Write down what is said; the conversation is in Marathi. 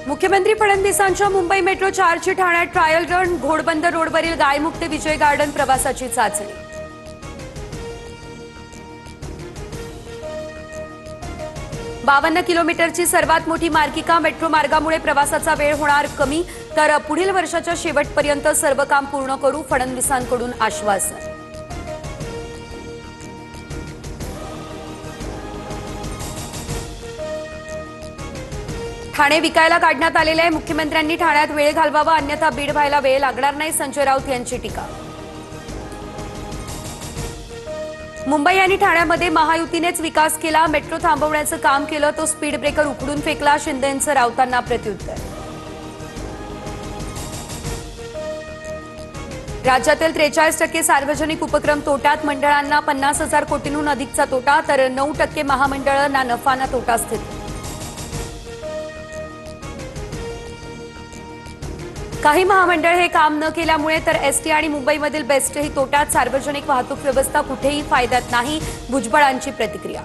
मुख्यमंत्री फडणवीसांच्या मुंबई मेट्रो 4ची ठाण्यात ट्रायल रन, घोडबंदर रोडवरील गायमुक्त विजय गार्डन प्रवासाची चाचणी। 52 किलोमीटरची सर्वात मोठी मार्गिका मेट्रो मार्गामुळे प्रवासाचा वेळ होणार कमी, तर पुढील वर्षाच्या शेवटपर्यंत सर्व काम पूर्ण करू, फडणवीसांकडून आश्वासन। ठाणे विकायला काढण्यात आलेले आहे, मुख्यमंत्र्यांनी ठाण्यात वेळ घालवावा, अन्यथा बीड व्हायला वेळ लागणार नाही, संजय राऊत यांची टीका। मुंबई आणि ठाण्यामध्ये महायुतीनेच विकास केला, मेट्रो थांबवण्याचं काम केलं, तो स्पीड ब्रेकर उखडून फेकला, शिंदेंचं राऊतांना प्रत्युत्तर। राज्यातील 43% सार्वजनिक उपक्रम तोट्यात, मंडळांना 50,000 कोटींहून अधिकचा तोटा, तर 9% महामंडळं ना नफा ना तोटा स्थिती। काही महामंडळ हे काम न केल्यामुळे तर एसटी आणि मुंबईमधील बेस्टही तोट्यात, सार्वजनिक वाहतूक व्यवस्था कुठेही फायद्यात नाही, भुजबळांची प्रतिक्रिया।